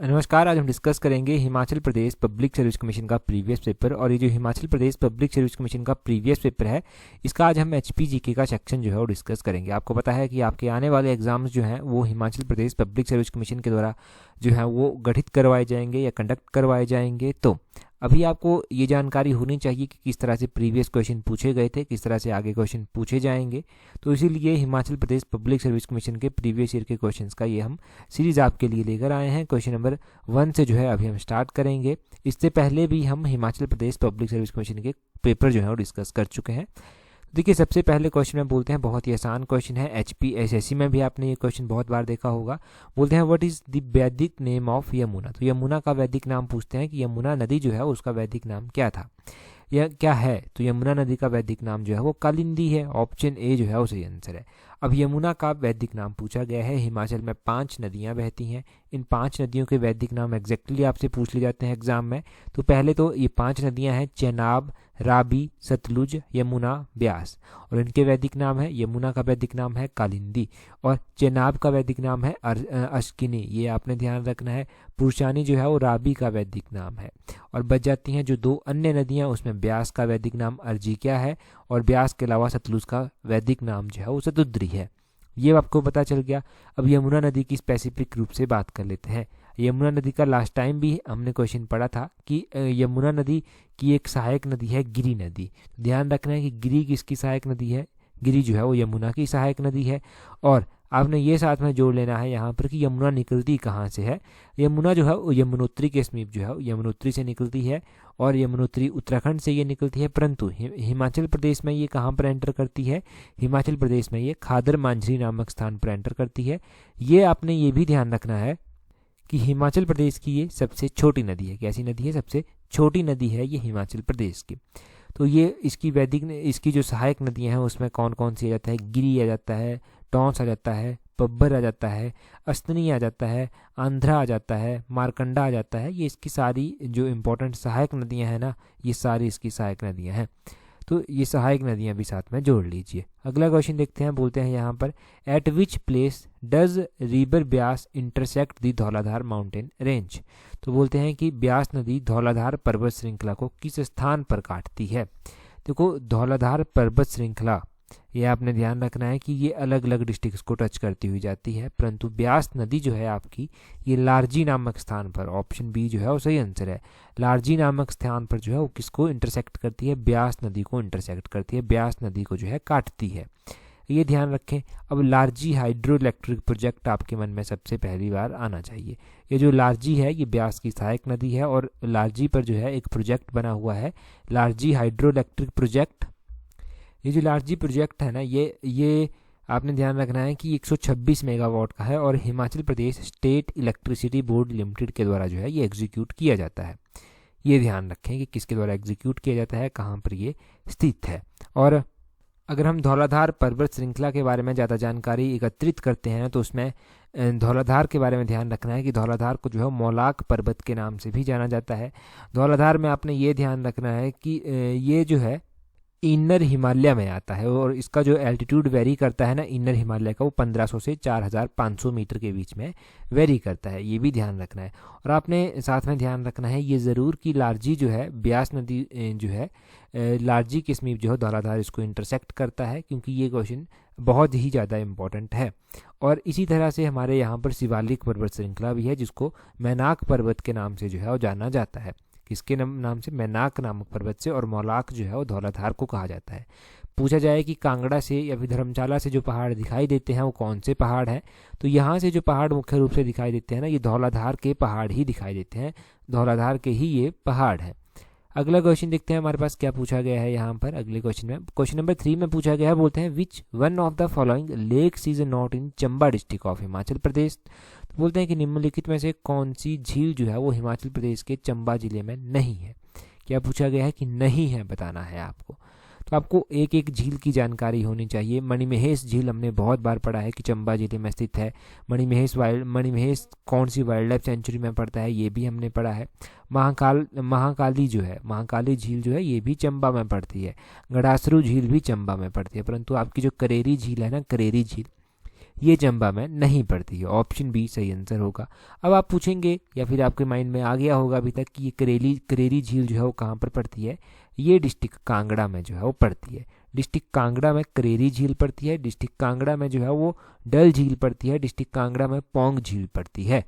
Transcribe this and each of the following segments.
नमस्कार। आज हम डिस्कस करेंगे Himachal Pradesh public service commission का प्रीवियस पेपर। और ये जो Himachal Pradesh public service commission का प्रीवियस पेपर है, इसका आज हम HPGK का सेक्शन जो है वो डिस्कस करेंगे। आपको पता है कि आपके आने वाले एग्जाम्स जो हैं वो Himachal Pradesh public service commission के द्वारा जो है वो गठित करवाए जाएंगे या कंडक्ट करवाए जाएंगे। तो अभी आपको ये जानकारी होनी चाहिए कि किस तरह से प्रीवियस क्वेश्चन पूछे गए थे, किस तरह से आगे क्वेश्चन पूछे जाएंगे। तो इसीलिए Himachal Pradesh public service commission के प्रीवियस ईयर के क्वेश्चंस का ये हम सीरीज आपके लिए लेकर आए हैं। क्वेश्चन नंबर 1 से जो है अभी हम स्टार्ट करेंगे। इससे पहले भी हम Himachal Pradesh public service commission के पेपर जो है वो डिस्कस कर चुके हैं। देखिए, सबसे पहले क्वेश्चन में बोलते हैं, बहुत ही आसान क्वेश्चन है। HPSSC में भी आपने ये क्वेश्चन बहुत बार देखा होगा। बोलते हैं व्हाट इज द वैदिक नेम ऑफ यमुना। तो यमुना का वैदिक नाम पूछते हैं कि यमुना नदी जो है उसका वैदिक नाम क्या था, यह क्या है। तो यमुना नदी का वैदिक नाम जो है वो कालिंदी है। ऑप्शन ए जो है वो सही आंसर है। अब यमुना का वैदिक नाम पूछा गया है। हिमाचल में 5 नदियां बहती हैं। इन 5 नदियों के वैदिक नाम एग्जैक्टली आपसे पूछ लिए जाते हैं एग्जाम में। तो पहले तो ये 5 नदियां हैं, चेनाब, राबी, सतलुज, यमुना, ब्यास। और इनके वैदिक नाम है, यमुना का वैदिक नाम है कालिंदी और चेनाब का वैदिक नाम है अश्किनी। ये आपने ध्यान रखना है। पुरुषानी जो है वो राबी का वैदिक नाम है। और बच जाती हैं जो 2 अन्य नदियां, उसमें ब्यास का वैदिक नाम अर्जिक्या है और ब्यास के अलावा सतलुज का वैदिक नाम जो है वो सतुद्री है। ये आपको पता चल गया। अब यमुना नदी की स्पेसिफिक रूप से बात कर लेते हैं। यमुना नदी का लास्ट टाइम भी हमने क्वेश्चन पढ़ा था कि यमुना नदी की एक सहायक नदी है गिरी नदी। ध्यान रखना है कि गिरी किसकी सहायक नदी है, गिरी जो है वो यमुना की सहायक नदी है। और आपने ये साथ में जोड़ लेना है यहाँ पर कि यमुना निकलती कहाँ से है। यमुना जो है वो यमुनोत्री के समीप जो है यमुनोत्री से निकलती है और यमुनोत्री उत्तराखंड से ये निकलती है। परंतु हिमाचल प्रदेश में ये कहाँ पर एंटर करती है, हिमाचल प्रदेश में ये खादर मांझरी नामक स्थान पर एंटर करती है। ये आपने ये भी ध्यान रखना है कि हिमाचल प्रदेश की ये सबसे छोटी नदी है। कैसी नदी है? सबसे छोटी नदी है ये हिमाचल प्रदेश की। तो ये इसकी जो सहायक नदियां हैं उसमें कौन कौन सी आ जाता है? गिरी आ जाता है, टॉन्स आ जाता है, पब्बर आ जाता है, अस्तनी आ जाता है, आंध्रा आ जाता है, मारकंडा आ जाता है। ये इसकी सारी जो इम्पोर्टेंट सहायक नदियां हैं ना, ये सारी इसकी सहायक नदियां हैं। तो ये सहायक नदियां भी साथ में जोड़ लीजिए। अगला क्वेश्चन देखते हैं। बोलते हैं यहाँ पर eight which place does river Beas intersect the Dhauladhar mountain range. तो बोलते हैं कि ब्यास नदी धौलाधार पर्वत श्रृंखला को किस स्थान पर काटती है। देखो, धौलाधार पर्वत श्रृंखला ये आपने ध्यान रखना है कि ये अलग अलग डिस्ट्रिक्ट्स को टच करती हुई जाती है। परंतु ब्यास नदी जो है आपकी ये लारजी नामक स्थान पर, ऑप्शन बी जो है वो सही आंसर है। लारजी नामक स्थान पर जो है वो किसको इंटरसेक्ट करती है? ब्यास नदी को इंटरसेक्ट करती है, ब्यास नदी को जो है काटती है। ये ध्यान रखें। अब लारजी हाइड्रो इलेक्ट्रिक प्रोजेक्ट आपके मन में सबसे पहली बार आना चाहिए। ये जो लारजी है ये ब्यास की सहायक नदी है और लारजी पर जो है एक प्रोजेक्ट बना हुआ है, लारजी हाइड्रो इलेक्ट्रिक प्रोजेक्ट। ये जो लारजी प्रोजेक्ट है ना, ये आपने ध्यान रखना है कि 126 मेगावाट का है और Himachal Pradesh state electricity board limited के द्वारा जो है ये एग्जीक्यूट किया जाता है। ये ध्यान रखें कि किसके द्वारा एग्जीक्यूट किया जाता है, कहाँ पर ये स्थित है। और अगर हम धौलाधार पर्वत श्रृंखला के बारे में ज़्यादा जानकारी एकत्रित करते हैं तो उसमें धौलाधार के बारे में ध्यान रखना है कि धौलाधार को जो है मौलाक पर्वत के नाम से भी जाना जाता है। धौलाधार में आपने ये ध्यान रखना है कि ये जो है इनर हिमालय में आता है और इसका जो एल्टीट्यूड वेरी करता है ना इनर हिमालय का, वो 1500 से 4500 मीटर के बीच में वेरी करता है। ये भी ध्यान रखना है। और आपने साथ में ध्यान रखना है ये ज़रूर कि लारजी जो है ब्यास नदी जो है लारजी के समीप जो है धौलाधार इसको इंटरसेक्ट करता है, क्योंकि ये क्वेश्चन बहुत ही ज़्यादा इम्पॉर्टेंट है। और इसी तरह से हमारे यहाँ पर शिवालिक पर्वत श्रृंखला भी है जिसको मैनाक पर्वत के नाम से जो है वो जाना जाता है। किसके नाम से? मैनाक नामक पर्वत से। और मौलाक जो है वो धौलाधार को कहा जाता है। पूछा जाए कि कांगड़ा से या फिर धर्मशाला से जो पहाड़ दिखाई देते हैं वो कौन से पहाड़ हैं, तो यहाँ से जो पहाड़ मुख्य रूप से दिखाई देते हैं ना, ये धौलाधार के पहाड़ ही दिखाई देते हैं, धौलाधार के ही ये पहाड़ हैं। अगला क्वेश्चन देखते हैं हमारे पास क्या पूछा गया है यहाँ पर। अगले क्वेश्चन में, क्वेश्चन नंबर 3 में पूछा गया है। बोलते हैं which one of the following lakes is not in Chamba district of Himachal Pradesh. तो बोलते हैं कि निम्नलिखित में से कौन सी झील जो है वो हिमाचल प्रदेश के चंबा जिले में नहीं है। क्या पूछा गया है कि नहीं है, बताना है आपको। तो आपको एक एक झील की जानकारी होनी चाहिए। मणिमहेश झील हमने बहुत बार पढ़ा है कि चंबा जिले में स्थित है। मणिमहेश कौन सी वाइल्ड लाइफ सेंचुरी में पड़ता है, ये भी हमने पढ़ा है। महाकाली झील जो है ये भी चंबा में पड़ती है। गड़ासरू झील भी चंबा में पड़ती है। परंतु आपकी जो करेरी झील है ना, करेरी झील, ये चंबा में नहीं पड़ती है। ऑप्शन बी सही आंसर होगा। अब आप पूछेंगे या फिर आपके माइंड में आ गया होगा अभी तक कि ये करेरी झील जो है वो कहाँ पर पड़ती है। ये डिस्ट्रिक्ट कांगड़ा में जो है वो पड़ती है। डिस्ट्रिक्ट कांगड़ा में करेरी झील पड़ती है, डिस्ट्रिक्ट कांगड़ा में जो है वो डल झील पड़ती है, डिस्ट्रिक्ट कांगड़ा में पौंग झील पड़ती है।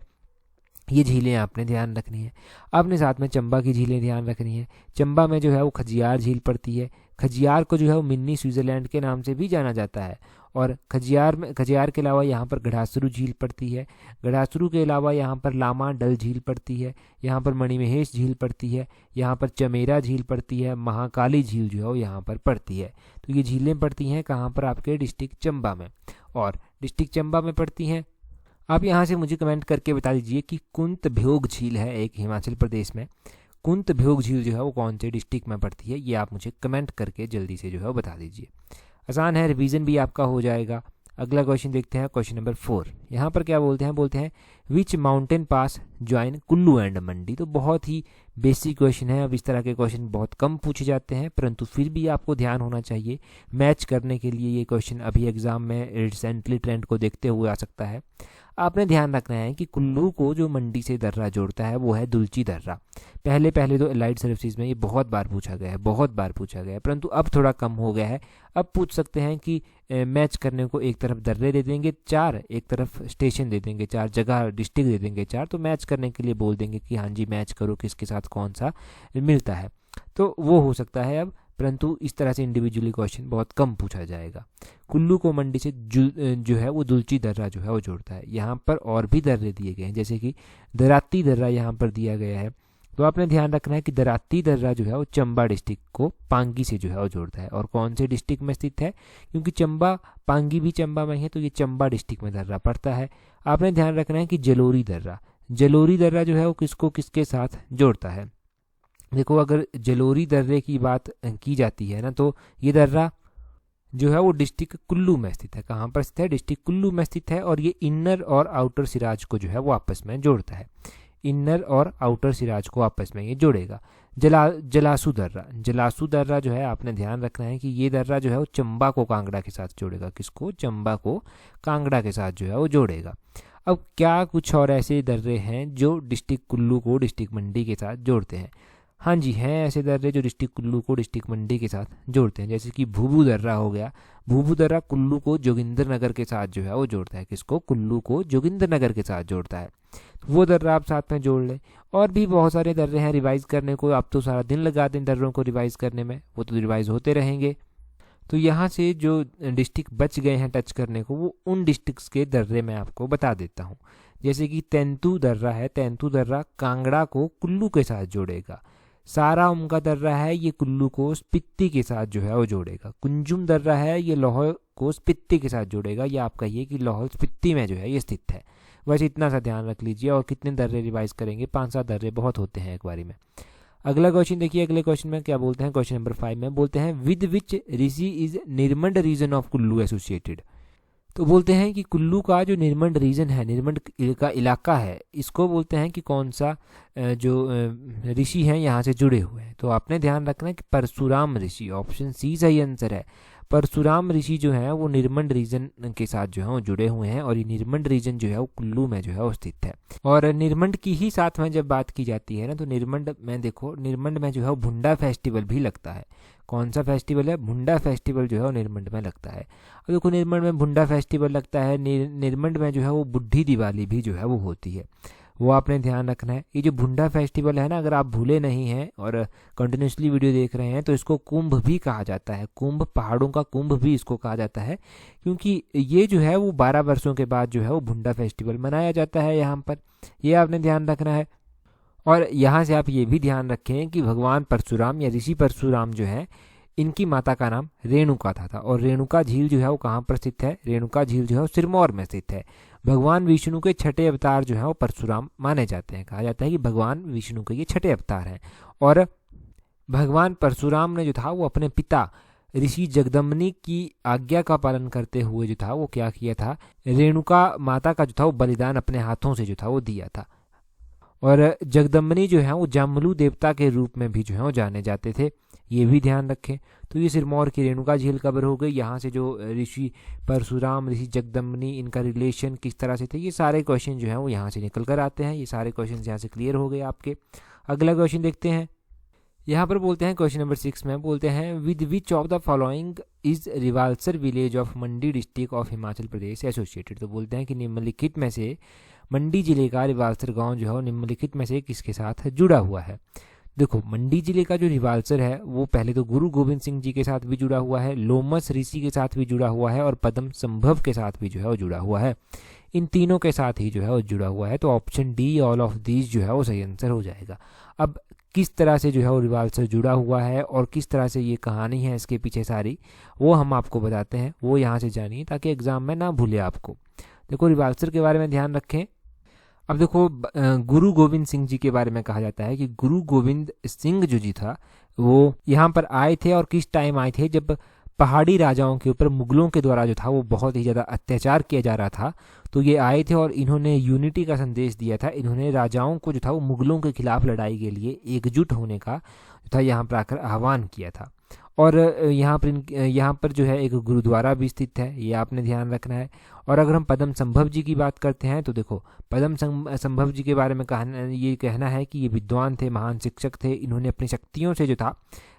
ये झीलें आपने ध्यान रखनी है। आपने साथ में चंबा की झीलें ध्यान रखनी है। चंबा में जो है वो खजियार झील पड़ती है। खजियार को जो है वो मिनी स्विट्जरलैंड के नाम से भी जाना जाता है। और खजियार के अलावा यहाँ पर गढ़ासरू झील पड़ती है। गढ़ासरू के अलावा यहाँ पर लामा डल झील पड़ती है। यहाँ पर मणिमहेश झील पड़ती है। यहाँ पर चमेरा झील पड़ती है। महाकाली झील जो है वो यहाँ पर पड़ती है। तो ये झीलें पड़ती हैं कहाँ पर, आपके डिस्ट्रिक्ट चंबा में। और डिस्ट्रिक्ट चंबा में पड़ती हैं। आप यहाँ से मुझे कमेंट करके बता दीजिए कि कुंतभ्योग झील है एक हिमाचल प्रदेश में। कुंतभ्योग झील जो है वो कौन से डिस्ट्रिक्ट में पड़ती है, ये आप मुझे कमेंट करके जल्दी से जो है वो बता दीजिए। आसान है, रिवीजन भी आपका हो जाएगा। अगला क्वेश्चन देखते हैं, क्वेश्चन नंबर 4। यहाँ पर क्या बोलते हैं which mountain pass join Kullu and Mandi. तो बहुत ही बेसिक क्वेश्चन है। अब इस तरह के क्वेश्चन बहुत कम पूछे जाते हैं, परंतु फिर भी आपको ध्यान होना चाहिए मैच करने के लिए। ये क्वेश्चन अभी एग्जाम में रिसेंटली ट्रेंड को देखते हुए आ सकता है। आपने ध्यान रखना है कि कुल्लू को जो मंडी से दर्रा जोड़ता है वो है दुलची दर्रा। पहले तो एलाइड सर्विसेज में ये बहुत बार पूछा गया है, परंतु अब थोड़ा कम हो गया है। अब पूछ सकते हैं कि मैच करने को एक तरफ दर्रे दे देंगे 4, एक तरफ स्टेशन दे देंगे 4, जगह डिस्ट्रिक्ट दे देंगे 4, तो मैच करने के लिए बोल देंगे कि हाँ जी मैच करो किसके साथ कौन सा मिलता है। तो वो हो सकता है अब, परंतु इस तरह से इंडिविजुअली क्वेश्चन बहुत कम पूछा जाएगा। कुल्लू को मंडी से जो है वो दुलची दर्रा जो है वो जोड़ता है। यहाँ पर और भी दर्रे दिए गए हैं, जैसे कि दराती दर्रा यहाँ पर दिया गया है। तो आपने ध्यान रखना है कि दराती दर्रा जो है वो चंबा डिस्ट्रिक्ट को पांगी से जो है वो जोड़ता है। और कौन से डिस्ट्रिक्ट में स्थित है, क्योंकि चंबा पांगी भी चंबा में है, तो ये चंबा डिस्ट्रिक्ट में दर्रा पड़ता है। आपने ध्यान रखना है कि जलोरी दर्रा जो है वो किसको किसके साथ जोड़ता है। देखो, अगर जलोरी दर्रे की बात की जाती है ना, तो ये दर्रा जो है वो डिस्ट्रिक्ट कुल्लू में स्थित है। कहाँ पर स्थित है, डिस्ट्रिक्ट कुल्लू में स्थित है। और ये इनर और आउटर सिराज को जो है वो आपस में जोड़ता है। इनर और आउटर सिराज को आपस में ये जोड़ेगा। जलासू दर्रा जो है, आपने ध्यान रखना है कि ये दर्रा जो है वो चंबा को कांगड़ा के साथ जोड़ेगा। किसको, चंबा को कांगड़ा के साथ जो है वो जोड़ेगा। अब क्या कुछ और ऐसे दर्रे हैं जो डिस्ट्रिक्ट कुल्लू को डिस्ट्रिक्ट मंडी के साथ जोड़ते हैं? हाँ जी, हैं ऐसे दर्रे जो डिस्ट्रिक्ट कुल्लू को डिस्ट्रिक्ट मंडी के साथ जोड़ते हैं। जैसे कि भूभू दर्रा हो गया। भूभू दर्रा कुल्लू को जोगिंद्रनगर के साथ जो है वो जोड़ता है। किसको, कुल्लू को जोगिंद्रनगर के साथ जोड़ता है। वो दर्रा आप साथ में जोड़ लें। और भी बहुत सारे दर्रे हैं रिवाइज करने को। आप तो सारा दिन लगा दें दर्रों को रिवाइज करने में, वो तो रिवाइज होते रहेंगे। तो यहाँ से जो डिस्ट्रिक्ट बच गए हैं टच करने को, वो उन डिस्ट्रिक्ट्स के दर्रे मैं आपको बता देता हूँ। जैसे कि तेंतु दर्रा है। तेंतु दर्रा कांगड़ा को कुल्लू के साथ जोड़ेगा। सारा उमका दर्रा है, ये कुल्लू को स्पिति के साथ जो है वो जोड़ेगा। कुंजुम दर्रा है, ये लाहौल को स्पिति के साथ जोड़ेगा। ये आप कहिए कि लाहौल स्पिति में जो है ये स्थित है। बस इतना सा ध्यान रख लीजिए। और कितने दर्रे रिवाइज करेंगे, 5-7 दर्रे बहुत होते हैं एक बारी में। अगला क्वेश्चन देखिए। अगले क्वेश्चन में क्या बोलते हैं, क्वेश्चन नंबर 5 में बोलते हैं with which rishi is Nirmand region of Kullu associated. तो बोलते हैं कि कुल्लू का जो निर्मंड रीजन है, निर्मंड का इलाका है, इसको बोलते हैं कि कौन सा जो ऋषि हैं यहाँ से जुड़े हुए हैं। तो आपने ध्यान रखना है कि परशुराम ऋषि, ऑप्शन सी सही आंसर है। परशुराम ऋषि जो है वो निर्मंड रीजन के साथ जो है वो जुड़े हुए हैं। और ये निर्मंड रीजन जो है वो कुल्लू में जो है वो स्थित है। और निर्मंड की ही साथ में जब बात की जाती है ना, तो निर्मंड में देखो, निर्मंड में जो है वो भुंडा फेस्टिवल भी लगता है। कौन सा फेस्टिवल है, भुंडा फेस्टिवल जो है वो निर्मंड में लगता है। और देखो, निर्मंड में भुंडा फेस्टिवल लगता है। निर्मंड में जो है वो बुढ़ी दिवाली भी जो है वो होती है, वो आपने ध्यान रखना है। ये जो भुंडा फेस्टिवल है ना, अगर आप भूले नहीं हैं और कंटिन्यूसली वीडियो देख रहे हैं, तो इसको कुंभ भी कहा जाता है। कुंभ, पहाड़ों का कुंभ भी इसको कहा जाता है, क्योंकि ये जो है वो 12 वर्षों के बाद जो है वो भुंडा फेस्टिवल मनाया जाता है यहाँ पर। ये आपने ध्यान रखना है। और यहाँ से आप ये भी ध्यान रखें कि भगवान परशुराम या ऋषि परशुराम जो है, इनकी माता का नाम रेणुका था। और रेणुका झील जो है वो कहाँ पर स्थित है, रेणुका झील जो है वो सिरमौर में स्थित है। भगवान विष्णु के छठे अवतार जो है वो परशुराम माने जाते हैं। कहा जाता है कि भगवान विष्णु के ये छठे अवतार हैं। और भगवान परशुराम ने जो था वो अपने पिता ऋषि जगदम्बनी की आज्ञा का पालन करते हुए जो था वो क्या किया था, रेणुका माता का जो था वो बलिदान अपने हाथों से जो था वो दिया था। और जगदम्बनी जो है वो जामलू देवता के रूप में भी जो है वो जाने जाते थे। ये भी ध्यान रखें। तो ये सिरमौर की रेणुका झील कवर हो गई। यहाँ से जो ऋषि परशुराम, ऋषि जगदम्बनी, इनका रिलेशन किस तरह से थे, ये सारे क्वेश्चन जो हैं वो यहाँ से निकल कर आते हैं। ये सारे क्वेश्चन यहाँ से क्लियर हो गए आपके। अगला क्वेश्चन देखते हैं। यहाँ पर बोलते हैं क्वेश्चन नंबर 6 में बोलते हैं with which of the following is Rewalsar village of Mandi district of Himachal Pradesh associated. तो बोलते हैं कि निम्नलिखित में से मंडी जिले का रिवाल्सर गांव जो है वो निम्नलिखित में से किसके साथ जुड़ा हुआ है। देखो, मंडी जिले का जो रिवाल्सर है वो पहले तो गुरु गोविंद सिंह जी के साथ भी जुड़ा हुआ है, लोमस ऋषि के साथ भी जुड़ा हुआ है और पद्म संभव के साथ भी जो है वो जुड़ा हुआ है। इन तीनों के साथ ही जो है वो जुड़ा हुआ है। तो option D all of these जो है वो सही आंसर हो जाएगा। अब किस तरह से जो है वो रिवाल्सर जुड़ा हुआ है और किस तरह से ये कहानी है इसके पीछे सारी, वो हम आपको बताते हैं, वो यहाँ से जानिए ताकि एग्जाम में ना भूले आपको। देखो, रिवाल्सर के बारे में ध्यान रखें। अब देखो, गुरु गोविंद सिंह जी के बारे में कहा जाता है कि गुरु गोविंद सिंह जो जी था वो यहाँ पर आए थे और किस टाइम आए थे, जब पहाड़ी राजाओं के ऊपर मुगलों के द्वारा जो था वो बहुत ही ज़्यादा अत्याचार किया जा रहा था। तो ये आए थे और इन्होंने यूनिटी का संदेश दिया था। इन्होंने राजाओं को जो था वो मुगलों के खिलाफ लड़ाई के लिए एकजुट होने का जो था यहाँ पर आकर आह्वान किया था। और यहाँ पर जो है एक गुरुद्वारा भी स्थित है, ये आपने ध्यान रखना है। और अगर हम पद्म संभव जी की बात करते हैं तो देखो, पद्म संभव जी के बारे में ये कहना है कि ये विद्वान थे, महान शिक्षक थे। इन्होंने अपनी शक्तियों से जो था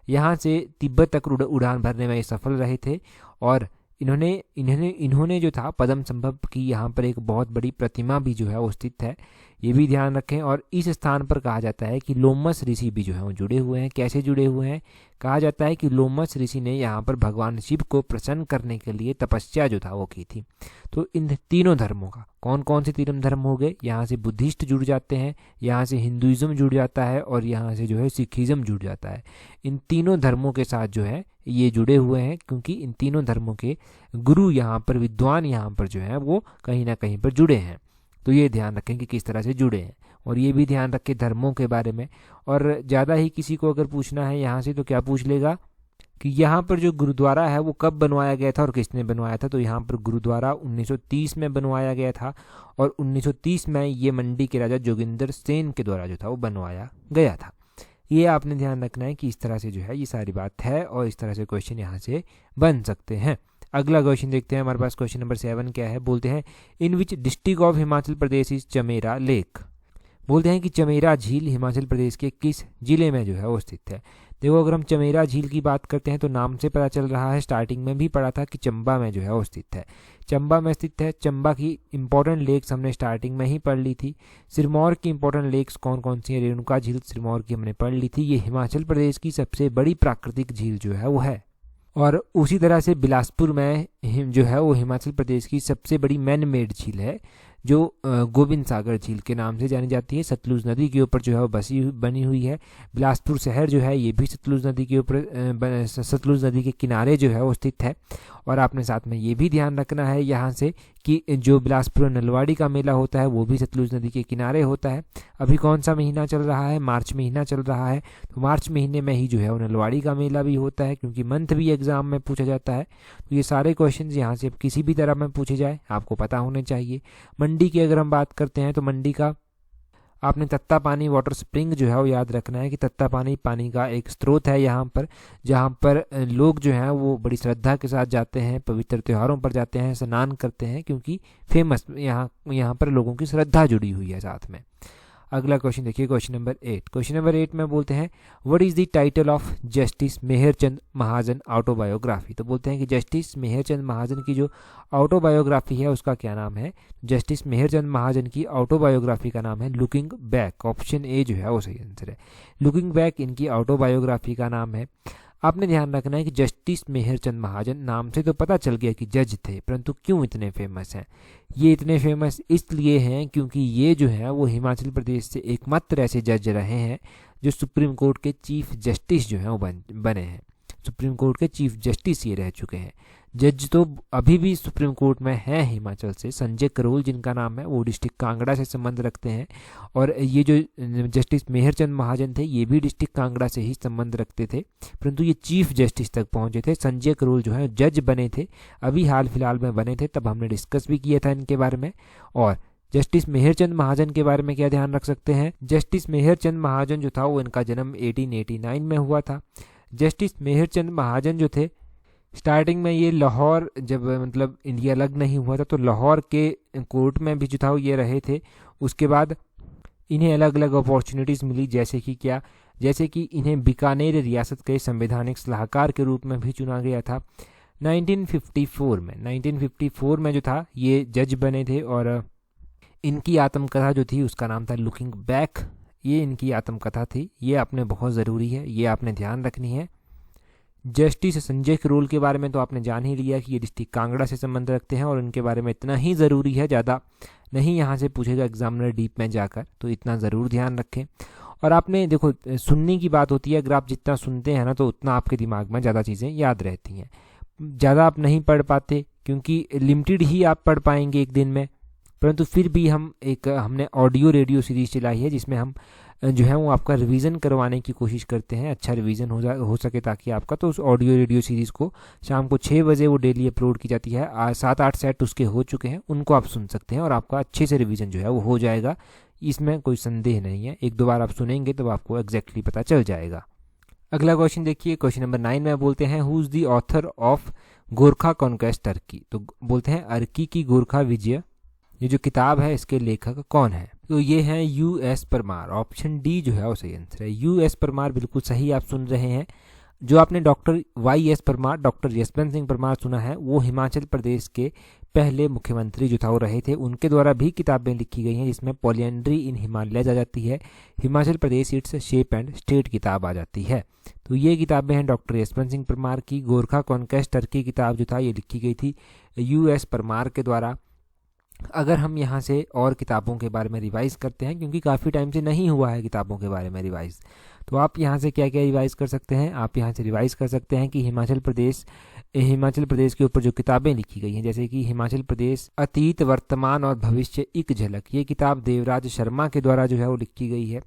यहाँ से तिब्बत तक उड़ान भरने में सफल रहे थे। और इन्होंने जो था पद्म संभव की यहाँ पर एक बहुत बड़ी प्रतिमा भी जो है वो स्थित है, ये भी ध्यान रखें। और इस स्थान पर कहा जाता है कि लोमस ऋषि भी जो है वो जुड़े हुए हैं। कैसे जुड़े हुए हैं? कहा जाता है कि लोमस ऋषि ने यहाँ पर भगवान शिव को प्रसन्न करने के लिए तपस्या जो था वो की थी। तो इन तीनों धर्मों का कौन कौन से तीनों धर्म हो गए? यहाँ से बुद्धिस्ट जुड़ जाते हैं, यहाँ से हिंदुइज्म जुड़ जाता है और यहाँ से जो है सिखिज्म जुड़ जाता है। इन तीनों धर्मों के साथ जो है ये जुड़े हुए हैं, क्योंकि इन तीनों धर्मों के गुरु यहाँ पर, विद्वान यहाँ पर जो है वो कहीं ना कहीं पर जुड़े हैं। तो ये ध्यान रखें कि किस तरह से जुड़े हैं। और ये भी ध्यान रखें धर्मों के बारे में। और ज़्यादा ही किसी को अगर पूछना है यहाँ से तो क्या पूछ लेगा कि यहाँ पर जो गुरुद्वारा है वो कब बनवाया गया था और किसने बनवाया था। तो यहाँ पर गुरुद्वारा 1930 में बनवाया गया था और 1930 में ये मंडी के राजा जोगिंदर सेन के द्वारा जो था वो बनवाया गया था। ये आपने ध्यान रखना है कि इस तरह से जो है ये सारी बात है और इस तरह से क्वेश्चन यहाँ से बन सकते हैं। अगला क्वेश्चन देखते हैं। हमारे पास क्वेश्चन नंबर 7 क्या है? बोलते हैं in which district of Himachal Pradesh is Chamera lake. बोलते हैं कि चमेरा झील हिमाचल प्रदेश के किस जिले में जो है वो स्थित है। देखो, अगर हम चमेरा झील की बात करते हैं तो नाम से पता चल रहा है, स्टार्टिंग में भी पढ़ा था कि चंबा में जो है वो स्थित है। चंबा में स्थित है। चंबा की इंपॉर्टेंट लेक्स हमने स्टार्टिंग में ही पढ़ ली थी। सिरमौर की इंपॉर्टेंट लेक्स कौन कौन सी है? रेणुका झील सिरमौर की हमने पढ़ ली थी। ये हिमाचल प्रदेश की सबसे बड़ी प्राकृतिक झील जो है वो है। और उसी तरह से बिलासपुर में जो है वो हिमाचल प्रदेश की सबसे बड़ी मैन मेड झील है, जो गोविंद सागर झील के नाम से जानी जाती है। सतलुज नदी के ऊपर जो है वो बनी हुई है। बिलासपुर शहर जो है ये भी सतलुज नदी के ऊपर, सतलुज नदी के किनारे जो है वो स्थित है। और आपने साथ में ये भी ध्यान रखना है यहाँ से कि जो बिलासपुर नलवाड़ी का मेला होता है वो भी सतलुज नदी के किनारे होता है। अभी कौन सा महीना चल रहा है? मार्च महीना चल रहा है। तो मार्च महीने में ही जो है वो नलवाड़ी का मेला भी होता है, क्योंकि मंथ भी एग्जाम में पूछा जाता है। तो ये सारे क्वेश्चन यहाँ से किसी भी तरह में पूछे जाए आपको पता होने चाहिए। मंडी की अगर हम बात करते हैं तो मंडी का आपने तत्ता पानी वाटर स्प्रिंग जो है वो याद रखना है कि तत्ता पानी का एक स्रोत है यहाँ पर, जहाँ पर लोग जो हैं वो बड़ी श्रद्धा के साथ जाते हैं, पवित्र त्योहारों पर जाते हैं, स्नान करते हैं, क्योंकि फेमस यहाँ पर लोगों की श्रद्धा जुड़ी हुई है साथ में। अगला क्वेश्चन देखिए, क्वेश्चन नंबर 8। क्वेश्चन नंबर 8 में बोलते हैं what is the title of justice Mehr Chand Mahajan autobiography. तो बोलते हैं कि जस्टिस मेहरचंद महाजन की जो ऑटोबायोग्राफी है उसका क्या नाम है? जस्टिस मेहरचंद महाजन की ऑटोबायोग्राफी का नाम है लुकिंग बैक। ऑप्शन ए जो है वो सही आंसर है। लुकिंग बैक इनकी ऑटोबायोग्राफी का नाम है। आपने ध्यान रखना है कि जस्टिस मेहरचंद महाजन, नाम से तो पता चल गया कि जज थे, परंतु क्यों इतने फेमस हैं? ये इतने फेमस इसलिए हैं क्योंकि ये जो है वो हिमाचल प्रदेश से एकमात्र ऐसे जज रहे हैं जो सुप्रीम कोर्ट के चीफ जस्टिस जो हैं वो बने हैं। सुप्रीम कोर्ट के चीफ जस्टिस ये रह चुके हैं। जज तो अभी भी सुप्रीम कोर्ट में है हिमाचल से, संजय करोल जिनका नाम है, वो डिस्ट्रिक्ट कांगड़ा से संबंध रखते हैं। और ये जो जस्टिस मेहरचंद महाजन थे ये भी डिस्ट्रिक्ट कांगड़ा से ही संबंध रखते थे, परंतु ये चीफ जस्टिस तक पहुंचे थे। संजय करोल जो है जज बने थे, अभी हाल फिलहाल में बने थे, तब हमने डिस्कस भी किया था इनके बारे में। और जस्टिस मेहरचंद महाजन के बारे में क्या ध्यान रख सकते हैं? जस्टिस मेहरचंद महाजन जो था वो इनका जन्म 1889 में हुआ था। जस्टिस मेहरचंद महाजन जो थे, स्टार्टिंग में ये लाहौर, जब मतलब इंडिया अलग नहीं हुआ था तो लाहौर के कोर्ट में भी जो था ये रहे थे। उसके बाद इन्हें अलग अलग अपॉर्चुनिटीज़ मिली, जैसे कि इन्हें बीकानेर रियासत के संवैधानिक सलाहकार के रूप में भी चुना गया था। 1954 में जो था ये जज बने थे और इनकी आत्मकथा जो थी उसका नाम था लुकिंग बैक। ये इनकी आत्मकथा थी, ये आपने बहुत ज़रूरी है, ये आपने ध्यान रखनी है। जस्टिस संजय करोल के बारे में तो आपने जान ही लिया कि ये डिस्ट्रिक्ट कांगड़ा से संबंध रखते हैं और उनके बारे में इतना ही ज़रूरी है, ज़्यादा नहीं यहाँ से पूछेगा एग्जामिनर डीप में जाकर, तो इतना ज़रूर ध्यान रखें। और आपने देखो, सुनने की बात होती है, अगर आप जितना सुनते हैं ना तो उतना आपके दिमाग में ज़्यादा चीज़ें याद रहती हैं। ज़्यादा आप नहीं पढ़ पाते क्योंकि लिमिटेड ही आप पढ़ पाएंगे एक दिन में, परंतु फिर भी हमने ऑडियो रेडियो सीरीज चलाई है जिसमें हम जो है वो आपका रिवीजन करवाने की कोशिश करते हैं, अच्छा रिवीजन हो सके ताकि आपका। तो उस ऑडियो रेडियो सीरीज़ को शाम को 6 बजे वो डेली अपलोड की जाती है। 7-8 सेट उसके हो चुके हैं, उनको आप सुन सकते हैं और आपका अच्छे से रिवीजन जो है वो हो जाएगा, इसमें कोई संदेह नहीं है। 1-2 बार आप सुनेंगे तो आपको एग्जैक्टली पता चल जाएगा। अगला क्वेश्चन देखिए, क्वेश्चन नंबर 9 में बोलते हैं who is the author of Gorkha conquest Turkey. तो बोलते हैं अर्की की गोरखा विजय, ये जो किताब है इसके लेखक कौन है? तो ये हैं US परमार। ऑप्शन डी जो है वो सही आंसर है, US परमार बिल्कुल सही आप सुन रहे हैं। जो आपने doctor YS Parmar, doctor Yashwant Singh Parmar सुना है, वो हिमाचल प्रदेश के पहले मुख्यमंत्री जो था वो रहे थे। उनके द्वारा भी किताबें लिखी गई हैं जिसमें पॉलिएंड्री इन हिमालयज आ जाती है, Himachal Pradesh its shape and state किताब आ जाती है। तो ये किताबें हैं डॉक्टर यशवंत सिंह परमार की। गोरखा कॉन्क्वेस्ट टर्की किताब जो था ये लिखी गई थी US परमार के द्वारा। अगर हम यहाँ से और किताबों के बारे में रिवाइज़ करते हैं, क्योंकि काफ़ी टाइम से नहीं हुआ है किताबों के बारे में रिवाइज़, तो आप यहाँ से क्या क्या रिवाइज़ कर सकते हैं? आप यहाँ से रिवाइज़ कर सकते हैं कि हिमाचल प्रदेश के ऊपर जो किताबें लिखी गई हैं, जैसे कि हिमाचल प्रदेश अतीत वर्तमान और भविष्य एक झलक, ये किताब देवराज शर्मा के द्वारा जो है वो लिखी गई है।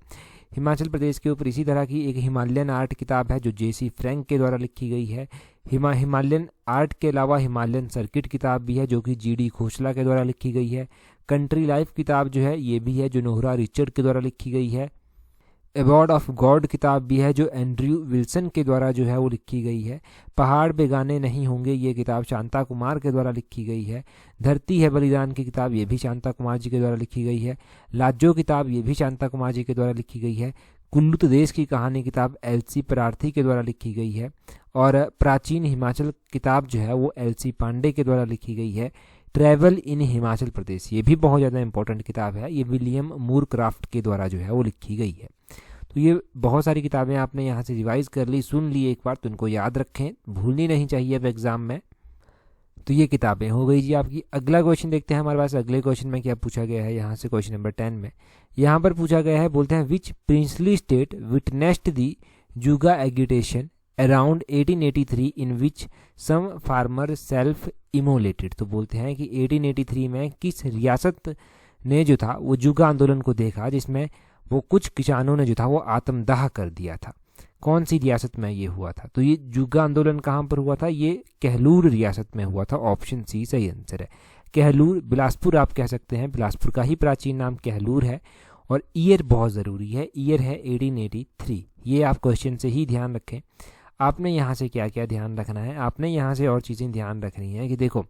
हिमाचल प्रदेश के ऊपर इसी तरह की एक हिमालयन आर्ट किताब है जो JC फ्रैंक के द्वारा लिखी गई है। हिमालयन आर्ट के अलावा हिमालयन सर्किट किताब भी है जो कि GD खोसला के द्वारा लिखी गई है। कंट्री लाइफ किताब जो है ये भी है जो नोहरा रिचर्ड के द्वारा लिखी गई है। अवार्ड ऑफ गॉड किताब भी है जो एंड्रयू विल्सन के द्वारा जो है वो लिखी गई है। पहाड़ बेगाने नहीं होंगे, ये किताब शांता कुमार के द्वारा लिखी गई है। धरती है बलिदान की किताब ये भी शांता कुमार जी के द्वारा लिखी गई है। लाजो किताब ये भी शांता कुमार जी के द्वारा लिखी गई है। कुल्लू देश की कहानी किताब LC परार्थी के द्वारा लिखी गई है। और प्राचीन हिमाचल किताब जो है वो LC पांडे के द्वारा लिखी गई है। ट्रैवल इन हिमाचल प्रदेश ये भी बहुत ज़्यादा इंपॉर्टेंट किताब है, ये विलियम मूरक्राफ्ट के द्वारा जो है वो लिखी गई है। तो ये बहुत सारी किताबें आपने यहाँ से रिवाइज़ कर ली, सुन ली एक बार, तो इनको याद रखें, भूलनी नहीं चाहिए अब एग्ज़ाम में। तो ये किताबें हो गई जी आपकी। अगला क्वेश्चन देखते हैं हमारे पास अगले क्वेश्चन में क्या पूछा गया है। यहाँ से क्वेश्चन नंबर 10 में यहाँ पर पूछा गया है, बोलते हैं विच प्रिंसली स्टेट विटनेस्ड द जुगा एगिटेशन अराउंड 1883 इन विच सम फार्मर सेल्फ इमोलेटेड। तो बोलते हैं कि 1883 में किस रियासत ने जो था वो जुगा आंदोलन को देखा जिसमें वो कुछ किसानों ने जो था वो आत्मदाह कर दिया था। कौन सी रियासत में ये हुआ था? तो ये जुगा आंदोलन कहाँ पर हुआ था? ये कहलूर रियासत में हुआ था। ऑप्शन सी सही आंसर है, कहलूर। बिलासपुर आप कह सकते हैं, बिलासपुर का ही प्राचीन नाम कहलूर है। और ईयर बहुत ज़रूरी है, ईयर है 1883। ये आप क्वेश्चन से ही ध्यान रखें। आपने यहाँ से क्या क्या ध्यान रखना है? आपने यहाँ से और चीज़ें ध्यान रखनी है कि देखो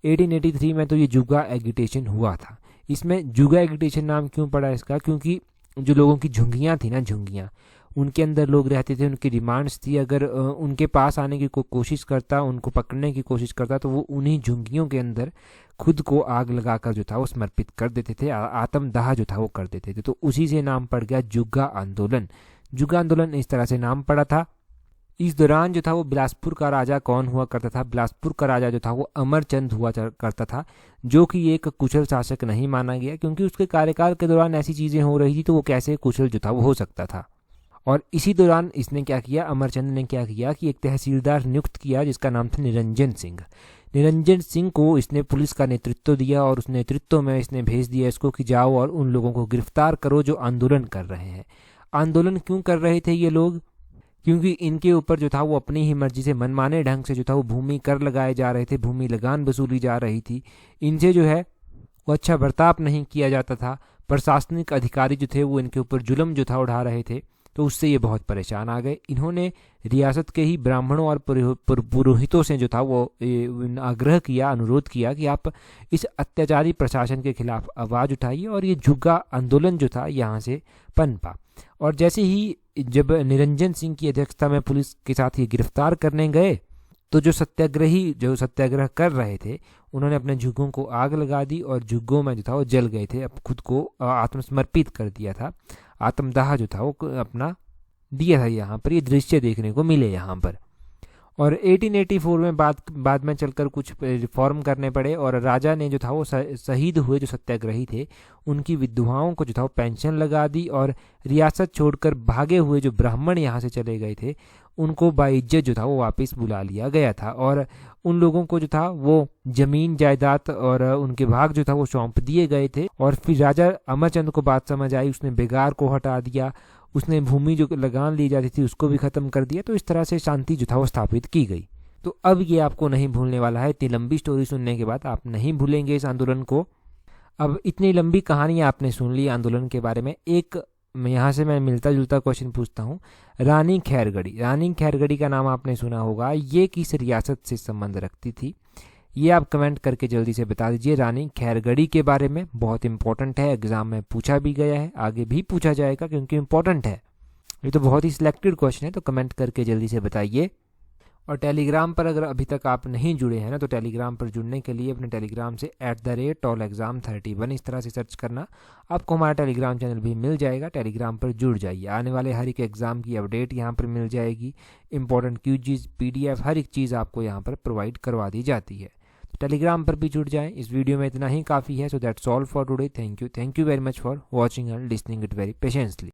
1883 में तो ये जुगा एगिटेशन हुआ था। इसमें जुगा एगिटेशन नाम क्यों पड़ा इसका? क्योंकि जो लोगों की झुंगियाँ थी ना, झुंगियाँ, उनके अंदर लोग रहते थे, उनकी डिमांड्स थी। अगर उनके पास आने की कोशिश करता, उनको पकड़ने की कोशिश करता, तो वो उन्हीं झुंगियों के अंदर खुद को आग लगाकर जो था वो समर्पित कर देते थे, आत्मदाह जो था वो कर देते थे। तो उसी से नाम पड़ गया जुगा आंदोलन। जुगा आंदोलन इस तरह से नाम पड़ा था। इस दौरान जो था वो बिलासपुर का राजा कौन हुआ करता था? बिलासपुर का राजा जो था वो अमरचंद हुआ करता था, जो कि एक कुशल शासक नहीं माना गया, क्योंकि उसके कार्यकाल के दौरान ऐसी चीज़ें हो रही थी तो वो कैसे कुशल जो था वो हो सकता था। और इसी दौरान इसने क्या किया, अमरचंद ने क्या किया कि एक तहसीलदार नियुक्त किया जिसका नाम था निरंजन सिंह। निरंजन सिंह को इसने पुलिस का नेतृत्व दिया और उस नेतृत्व में इसने भेज दिया इसको कि जाओ और उन लोगों को गिरफ्तार करो जो आंदोलन कर रहे हैं। आंदोलन क्यों कर रहे थे ये लोग? क्योंकि इनके ऊपर जो था वो अपनी ही मर्जी से मनमाने ढंग से जो था वो भूमि कर लगाए जा रहे थे, भूमि लगान वसूली जा रही थी। इनसे जो है वो अच्छा बर्ताव नहीं किया जाता था। प्रशासनिक अधिकारी जो थे वो इनके ऊपर जुल्म जो था उठा रहे थे। तो उससे ये बहुत परेशान आ गए। इन्होंने रियासत के ही ब्राह्मणों और पुरोहितों से जो था वो आग्रह किया, अनुरोध किया कि आप इस अत्याचारी प्रशासन के खिलाफ आवाज़ उठाइए, और ये जुग्गा आंदोलन जो था यहाँ से पनपा। और जैसे ही जब निरंजन सिंह की अध्यक्षता में पुलिस के साथ ये गिरफ्तार करने गए, तो जो सत्याग्रही जो सत्याग्रह कर रहे थे उन्होंने अपने झुग्गों को आग लगा दी, और झुग्गों में जो था वो जल गए थे, अब खुद को आत्मसमर्पित कर दिया था, आत्मदाह जो था वो अपना दिया था। यहाँ पर ये दृश्य देखने को मिले यहाँ पर। और 1884 में बाद में चलकर कुछ रिफॉर्म करने पड़े, और राजा ने जो था वो शहीद हुए जो सत्याग्रही थे उनकी विधवाओं को जो था वो पेंशन लगा दी, और रियासत छोड़कर भागे हुए जो ब्राह्मण यहाँ से चले गए थे उनको बाइज्जत जो था वो वापस बुला लिया गया था, और उन लोगों को जो था वो जमीन जायदाद और उनके भाग जो था वो सौंप दिए गए थे। और फिर राजा अमरचंद को बात समझ आई, उसने बेगार को हटा दिया, उसने भूमि जो लगान ली जाती थी उसको भी ख़त्म कर दिया। तो इस तरह से शांति जो था वो स्थापित की गई। तो अब ये आपको नहीं भूलने वाला है। इतनी लंबी स्टोरी सुनने के बाद आप नहीं भूलेंगे इस आंदोलन को। अब इतनी लंबी कहानी आपने सुन ली आंदोलन के बारे में। एक यहाँ से मैं मिलता जुलता क्वेश्चन पूछता हूँ। रानी खैरगढ़ी का नाम आपने सुना होगा, ये किस रियासत से संबंध रखती थी? ये आप कमेंट करके जल्दी से बता दीजिए। रानी खैरगढ़ी के बारे में बहुत इंपॉर्टेंट है, एग्जाम में पूछा भी गया है, आगे भी पूछा जाएगा क्योंकि इंपॉर्टेंट है। ये तो बहुत ही सिलेक्टेड क्वेश्चन है, तो कमेंट करके जल्दी से बताइए। और टेलीग्राम पर अगर अभी तक आप नहीं जुड़े हैं ना, तो टेलीग्राम पर जुड़ने के लिए अपने टेलीग्राम से @tolexam31 इस तरह से सर्च करना, आपको हमारा टेलीग्राम चैनल भी मिल जाएगा। टेलीग्राम पर जुड़ जाइए, आने वाले हर एक एग्ज़ाम की अपडेट यहाँ पर मिल जाएगी। इंपॉर्टेंट क्यूजीज, PDF हर एक चीज़ आपको यहाँ पर प्रोवाइड करवा दी जाती है। तो टेलीग्राम पर भी जुड़ जाएं। इस वीडियो में इतना ही काफ़ी है। So that's all for today. Thank you very much for watching and listening it very patiently.